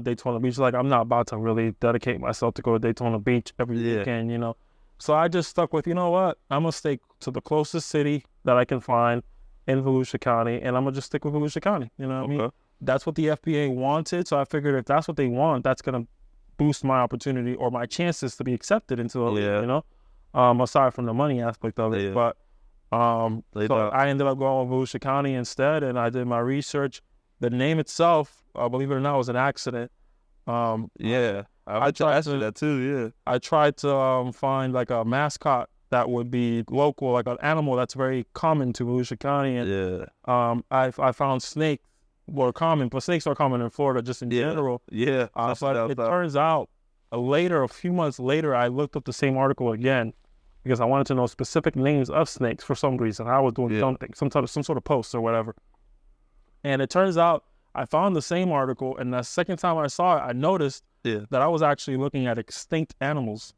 Daytona Beach. Like, I'm not about to really dedicate myself to go to Daytona Beach every weekend, So I just stuck with, you know what? I'm going to stay to the closest city that I can find in Volusia County, and I'm going to just stick with Volusia County. You know what I mean? That's what the FBA wanted, so I figured if that's what they want, that's going to boost my opportunity or my chances to be accepted into a league, aside from the money aspect of it. But so I ended up going with Volusia County instead, and I did my research. The name itself, believe it or not, was an accident. I tried that too. Yeah, I tried to find like a mascot that would be local, like an animal that's very common to Volusia County. And I found snakes were common, but snakes are common in Florida just in general. But it turns out a few months later, I looked up the same article again because I wanted to know specific names of snakes for some reason. I was doing something, some sort of post or whatever. And it turns out I found the same article, and the second time I saw it, I noticed that I was actually looking at extinct animals.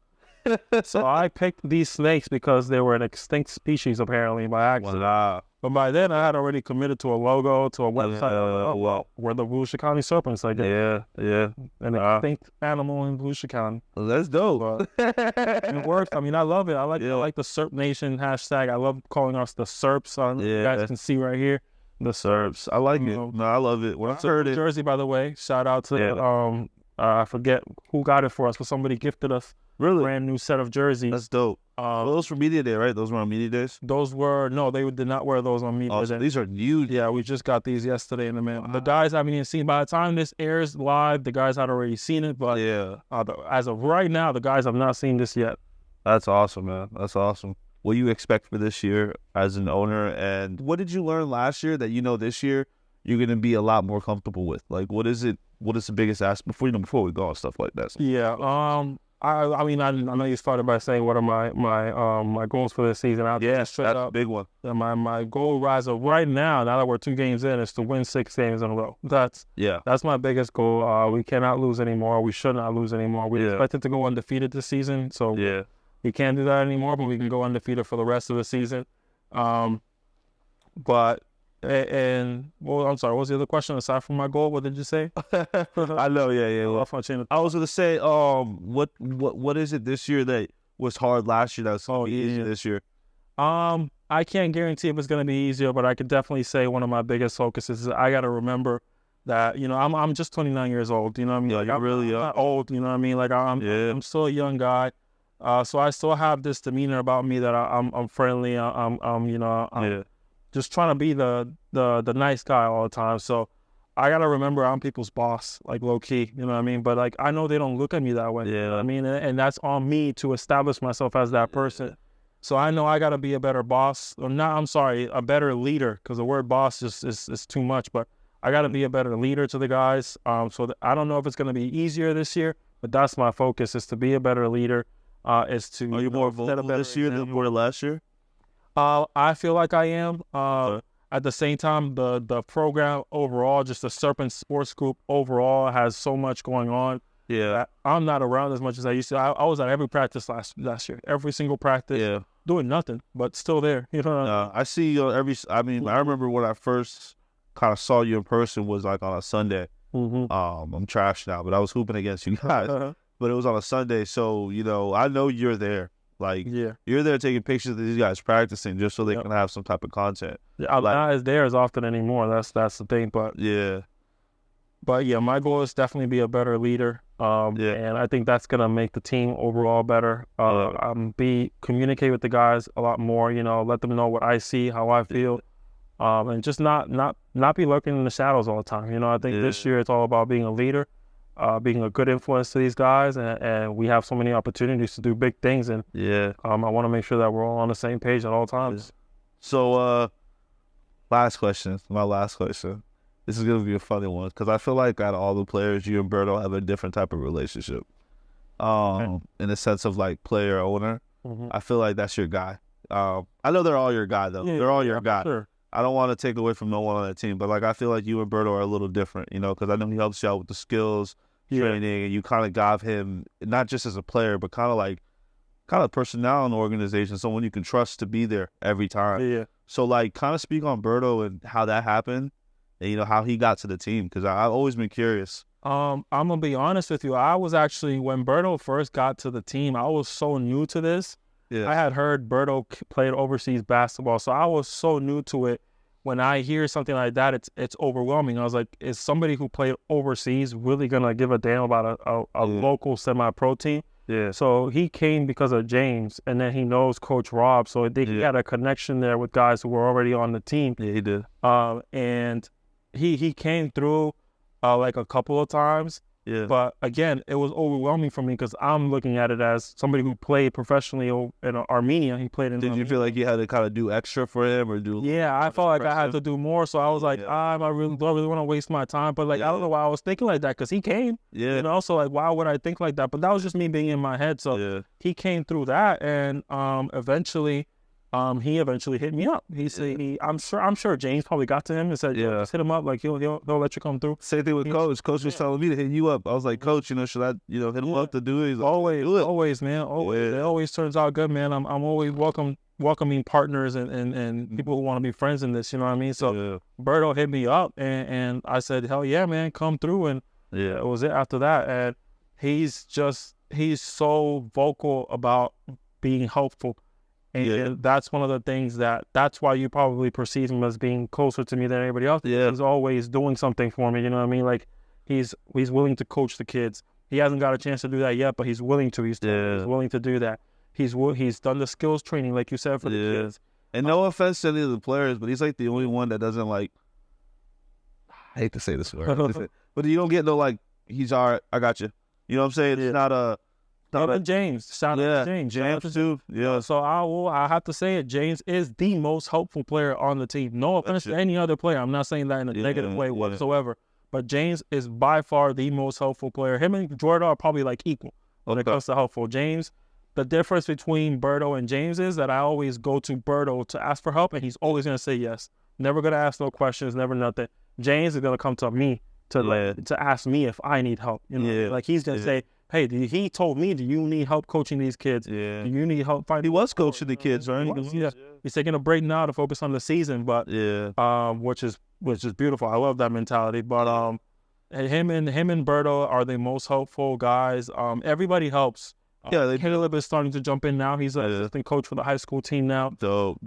So I picked these snakes because they were an extinct species, apparently, by accident. Wow. But by then, I had already committed to a logo, to a website. We're the Volusia County Serpents, I guess. An extinct animal in Volusia County. Well, that's dope. It works. I mean, I love it. I like the Serp Nation hashtag. I love calling us the Serps. You guys can see right here. The Serps. I like it. No, I love it. When I heard it. Jersey, by the way. Shout out to, I forget who got it for us, but somebody gifted us a brand new set of jerseys. That's dope. Those were media day, right? Those were on media days? No, they did not wear those on media day. These are new. Yeah, we just got these yesterday in the mail. Wow. The guys haven't even seen, by the time this airs live, the guys had already seen it, but as of right now, the guys have not seen this yet. That's awesome, man. That's awesome. What do you expect for this year as an owner, and what did you learn last year that this year you're going to be a lot more comfortable with? Like, what is it? What is the biggest aspect before we go on stuff like that? Yeah. I mean, I know you started by saying what are my goals for this season. That's a big one. My goal rise of right now that we're 2 games in, is to win 6 games in a row. That's my biggest goal. We cannot lose anymore. We should not lose anymore. We expected to go undefeated this season, so we can't do that anymore. But we can go undefeated for the rest of the season. I'm sorry, what was the other question aside from my goal? What did you say? I know, Well, I was gonna say, what is it this year that was hard last year that was gonna be easier this year? I can't guarantee if it's gonna be easier, but I could definitely say one of my biggest focuses is I gotta remember that I'm just 29 years old. You know what I mean? Like, I'm really young. Not old. You know what I mean? Like I'm still a young guy. So I still have this demeanor about me that I'm friendly. I'm just trying to be the nice guy all the time. So I gotta remember I'm people's boss, like low key, you know what I mean? But like I know they don't look at me that way. You know what I mean? And that's on me to establish myself as that person. So I know I gotta be a better boss, a better leader, because the word boss is too much, but I gotta be a better leader to the guys. I don't know if it's gonna be easier this year, but that's my focus, is to be a better leader. Are you more vocal this year than you were last year? I feel like I am. At the same time, the program overall, just the Serpents Sports Group overall, has so much going on. Yeah, I'm not around as much as I used to. I was at every practice last year, every single practice. Yeah, doing nothing, but still there. I see you I remember when I first kind of saw you in person was like on a Sunday. I'm trash now, but I was hooping against you guys. But it was on a Sunday, so I know you're there. Like, you're there taking pictures of these guys practicing just so they can have some type of content. I'm not as there as often anymore. That's the thing. But my goal is definitely be a better leader. And I think that's gonna make the team overall better. Communicate with the guys a lot more. Let them know what I see, how I feel, and just not be lurking in the shadows all the time. I think this year it's all about being a leader, being a good influence to these guys, and we have so many opportunities to do big things. And I want to make sure that we're all on the same page at all times. So, my last question. This is going to be a funny one because I feel like out of all the players, you and Berto have a different type of relationship. In the sense of like player owner. I feel like that's your guy. I know they're all your guy though. They're all your guy. Sure. I don't want to take away from no one on that team, but like I feel like you and Berto are a little different, because I know he helps you out with the skills, training, and you kind of got him not just as a player, but kind of personnel in the organization, someone you can trust to be there every time. Yeah. So like kind of speak on Berto and how that happened. And, how he got to the team, because I've always been curious. I'm going to be honest with you. I was actually, when Berto first got to the team, I was so new to this. Yeah. I had heard Berto played overseas basketball, so I was so new to it. When I hear something like that, it's overwhelming. I was like, is somebody who played overseas really going to give a damn about a local semi-pro team? Yeah. So he came because of James, and then he knows Coach Rob, so he had a connection there with guys who were already on the team. Yeah, he did. And he came through like a couple of times. Yeah. But again, it was overwhelming for me because I'm looking at it as somebody who played professionally in Armenia. He played in. Did you feel like you had to kind of do extra for him or do? Yeah, I felt like I had to do more. So I was like, I really don't really want to waste my time. But like, I don't know why I was thinking like that because he came. Yeah. So like, why would I think like that? But that was just me being in my head. So he came through that, and eventually. He eventually hit me up. He said, I'm sure James probably got to him and said, just hit him up. Like he'll let you come through. Same thing with Coach. Coach was telling me to hit you up. I was like, Coach, should I, hit him up to do it? He's like, always, man. Always. It always turns out good, man. I'm always welcoming partners and people who want to be friends in this. You know what I mean? So Berto hit me up and I said, hell yeah, man, come through. And it was it after that. And he's so vocal about being helpful. And that's one of the things that's why you probably perceive him as being closer to me than anybody else. Yeah. He's always doing something for me, you know what I mean? Like he's willing to coach the kids. He hasn't got a chance to do that yet, but he's willing to. He's willing to do that. He's done the skills training, like you said, for the kids. And no offense to any of the players, but he's like the only one that doesn't like, I hate to say this word, but you don't get no like, he's all right, I got you. You know what I'm saying? It's not a... Even James. Shout out to James. James too. Yeah. So I have to say it. James is the most helpful player on the team. No offense to any other player. I'm not saying that in a negative way whatsoever. But James is by far the most helpful player. Him and Jordan are probably like equal when it comes to helpful. James, the difference between Berto and James is that I always go to Berto to ask for help, and he's always going to say yes. Never going to ask no questions, never nothing. James is going to come to me to ask me if I need help. Like he's going to say, hey, he told me, do you need help coaching these kids? Yeah. Do you need help fighting? He was coaching the kids, right? He's taking a break now to focus on the season, but which is beautiful. I love that mentality. But him and Berto are the most helpful guys. Everybody helps. Caleb is starting to jump in now. He's an assistant coach for the high school team now. Dope.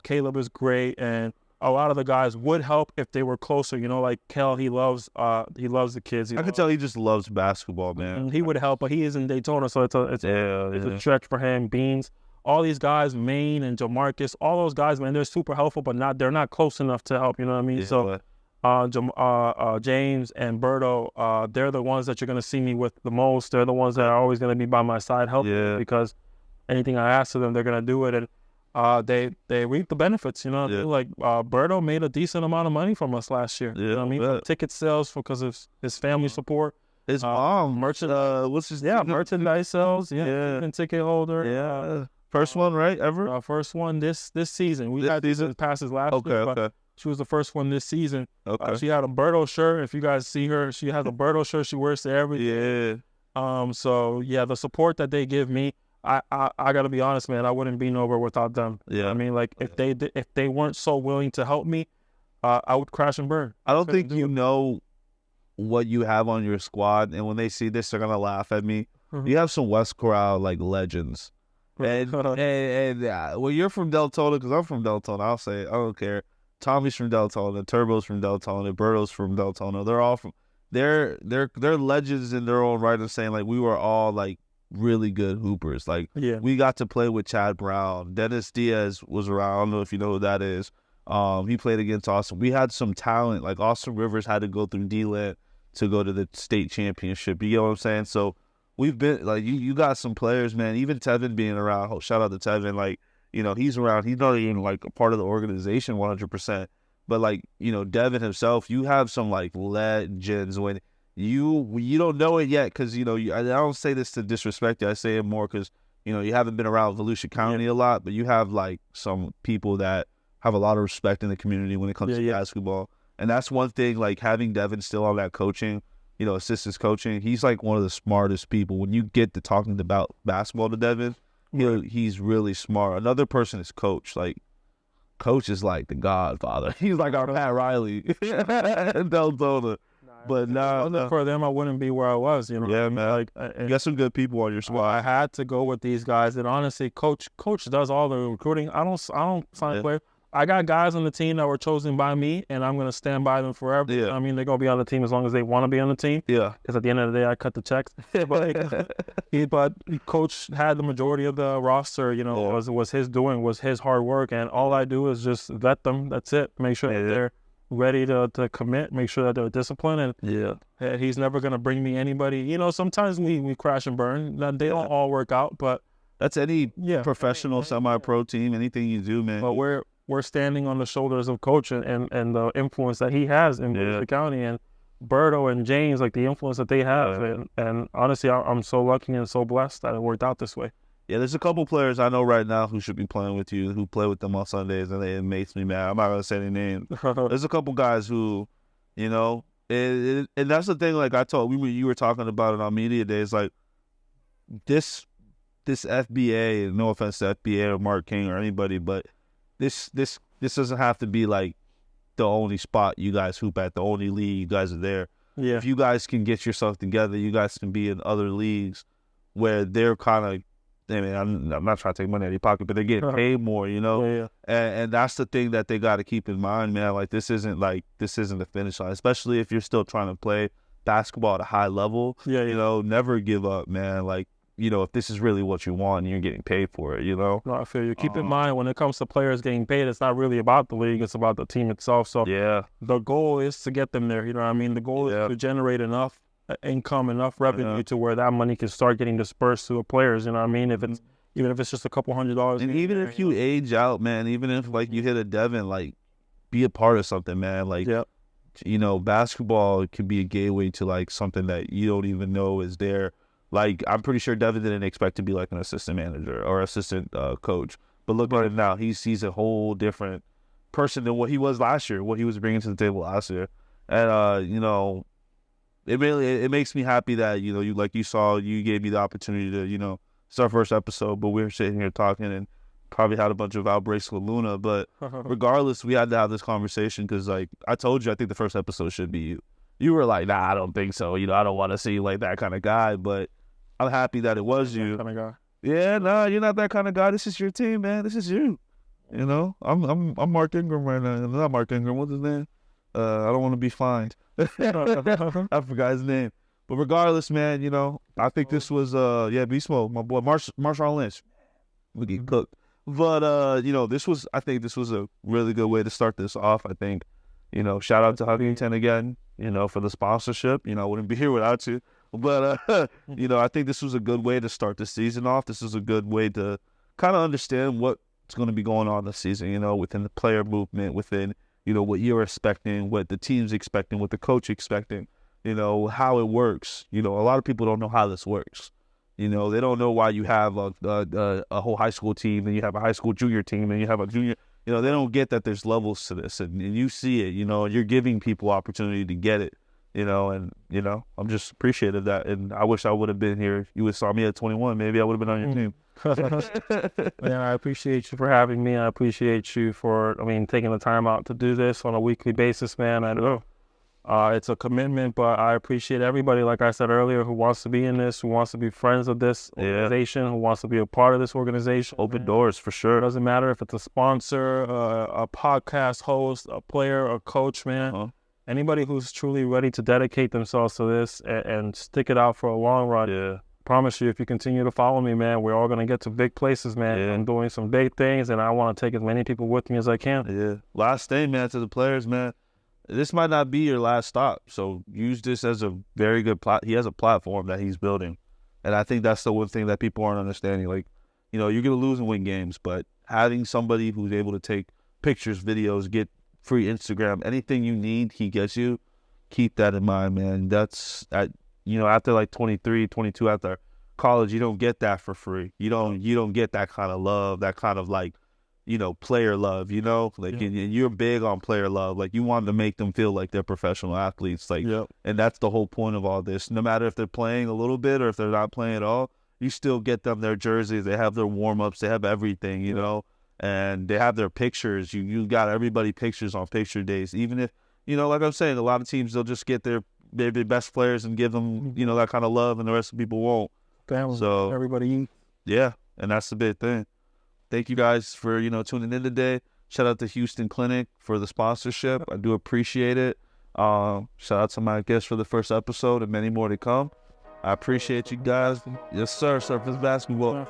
Caleb is great, and a lot of the guys would help if they were closer. Like Kel, he loves the kids. I can tell he just loves basketball, man. He would help, but he is in Daytona, so it's a stretch for him. Beans, all these guys, Maine and Jamarcus, all those guys, man, they're super helpful, but they're not close enough to help. You know what I mean? So James and Berto, they're the ones that you're gonna see me with the most. They're the ones that are always gonna be by my side helping me because anything I ask of them, they're gonna do it. And they reap the benefits, Like Berto made a decent amount of money from us last year. You know what I mean? Ticket sales because of his family support. His mom, merchandise sales. And ticket holder. First one, right? Ever? First one this season. We had these passes last week. But she was the first one this season. She had a Berto shirt. If you guys see her, she has a Berto shirt. She wears to everything. So the support that they give me. I gotta be honest, man. I wouldn't be nowhere without them. I mean, like if they weren't so willing to help me, I would crash and burn. I don't think you know what you have on your squad, and when they see this, they're gonna laugh at me. You have some West Corral like legends, and when you're from Deltona, because I'm from Deltona, I'll say it, I don't care. Tommy's from Deltona, Turbo's from Deltona, Berto's from Deltona. They're all from. they're legends in their own right of saying like we were all like really good hoopers. Like we got to play with Chad Brown. Dennis Diaz was around. I don't know if you know who that is. He played against Austin. We had some talent. Like Austin Rivers had to go through D-Land to go to the state championship. You get what I'm saying? So we've been like you got some players, man. Even Tevin being around. Shout out to Tevin. Like, you know, he's around. He's not even like a part of the organization 100%. But like, you know, Devin himself, you have some like legends when you don't know it yet because, you know, I don't say this to disrespect you. I say it more because, you know, you haven't been around Volusia County a lot, but you have like some people that have a lot of respect in the community when it comes to basketball. And that's one thing, like having Devin still on that coaching, you know, assistants coaching, he's like one of the smartest people. When you get to talking about basketball to Devin, he's really smart. Another person is Coach. Like, Coach is like the godfather. He's like our Pat Riley in Deltona. But no, for them, I wouldn't be where I was, you know. Yeah, man. Like, you got some good people on your squad. I had to go with these guys, and honestly, Coach does all the recruiting. I don't sign players. I got guys on the team that were chosen by me, and I'm gonna stand by them forever. Yeah. I mean, they're gonna be on the team as long as they want to be on the team. Yeah. Because at the end of the day, I cut the checks. but Coach had the majority of the roster. You know, was his doing, was his hard work, and all I do is just vet them. That's it. Make sure that they're ready to commit. Make sure that they're disciplined, and he's never gonna bring me anybody. You know, sometimes we crash and burn. They don't all work out, but that's any professional semi-pro team. Anything you do, man. But we're standing on the shoulders of Coach and the influence that he has in Volusia County, and Berto and James, like the influence that they have. And honestly, I'm so lucky and so blessed that it worked out this way. Yeah, there's a couple players I know right now who should be playing with you, who play with them on Sundays, and it makes me mad. I'm not going to say their name. There's a couple guys who, you know, and that's the thing, like you were talking about it on media days, like this FBA, no offense to FBA or Mark King or anybody, but this doesn't have to be like the only spot you guys hoop at, the only league you guys are there. Yeah. If you guys can get yourself together, you guys can be in other leagues where they're kind of, I mean, I'm not trying to take money out of your pocket, but they're getting paid more, you know? And that's the thing that they got to keep in mind, man. Like, this isn't the finish line, especially if you're still trying to play basketball at a high level. You know, never give up, man. Like, you know, if this is really what you want and you're getting paid for it, you know? No, I feel you. Keep in mind, when it comes to players getting paid, it's not really about the league. It's about the team itself. So the goal is to get them there. You know what I mean? The goal is to generate enough income, enough revenue to where that money can start getting dispersed to the players. You know what I mean? Even if it's just a couple $100. And even if you age out, man, even if like you hit a Devin, like be a part of something, man. Like, you know, basketball can be a gateway to like something that you don't even know is there. Like, I'm pretty sure Devin didn't expect to be like an assistant manager or assistant coach. But look at him now. He's a whole different person than what he was last year, what he was bringing to the table last year. And, you know, it makes me happy that, you know, you gave me the opportunity to, you know, it's our first episode, but we were sitting here talking and probably had a bunch of outbreaks with Luna. But regardless, we had to have this conversation because, like, I told you, I think the first episode should be you. You were like, nah, I don't think so. You know, I don't want to see you like that kind of guy. But I'm happy that it was you. Kind of guy. Yeah, no, you're not that kind of guy. This is your team, man. This is you. You know, I'm Mark Ingram right now. Not Mark Ingram. What's his name? I don't want to be fined. I forgot his name. But regardless, man, you know, I think this was Beast Mode, my boy Marshawn Lynch. We get cooked. But you know, I think this was a really good way to start this off. I think, you know, shout out to Huntington again, you know, for the sponsorship. You know, I wouldn't be here without you. But you know, I think this was a good way to start the season off. This is a good way to kind of understand what's going to be going on this season, you know, within the player movement, within, you know, what you're expecting, what the team's expecting, what the coach expecting, you know, how it works. You know, a lot of people don't know how this works. You know, they don't know why you have a whole high school team and you have a high school junior team and you have a junior. You know, they don't get that there's levels to this, and you see it. You know, you're giving people opportunity to get it. You know, and, you know, I'm just appreciative of that. And I wish I would have been here. You would have saw me at 21. Maybe I would have been on your team. Man, I appreciate you for having me. I appreciate you for, taking the time out to do this on a weekly basis, man. I know it's a commitment, but I appreciate everybody, like I said earlier, who wants to be in this, who wants to be friends of this organization, who wants to be a part of this organization. Open doors, for sure. It doesn't matter if it's a sponsor, a podcast host, a player, a coach, man. anybody who's truly ready to dedicate themselves to this and stick it out for a long run. Yeah. Promise you, if you continue to follow me, man, we're all gonna get to big places, man. Yeah. I'm doing some big things, and I want to take as many people with me as I can. Yeah. Last thing, man, to the players, man. This might not be your last stop, so use this as a very good he has a platform that he's building, and I think that's the one thing that people aren't understanding. Like, you know, you're gonna lose and win games, but having somebody who's able to take pictures, videos, get free Instagram, anything you need, he gets you. Keep that in mind, man. That's you know, after like 23, 22, after college, you don't get that for free. You don't get that kind of love, that kind of like, you know, player love, you know, like, and you're big on player love. Like, you want to make them feel like they're professional athletes. Like, and that's the whole point of all this. No matter if they're playing a little bit or if they're not playing at all, you still get them their jerseys. They have their warm-ups. They have everything, you know, and they have their pictures. You got everybody pictures on picture days. Even if, you know, like I'm saying, a lot of teams, they'll just get their best players and give them, you know, that kind of love, and the rest of the people won't. Family, so everybody. Yeah, and that's the big thing. Thank you guys for, you know, tuning in today. Shout out to Houston Clinic for the sponsorship. I do appreciate it. Shout out to my guests for the first episode and many more to come. I appreciate you guys. Yes, sir. Serpents Basketball.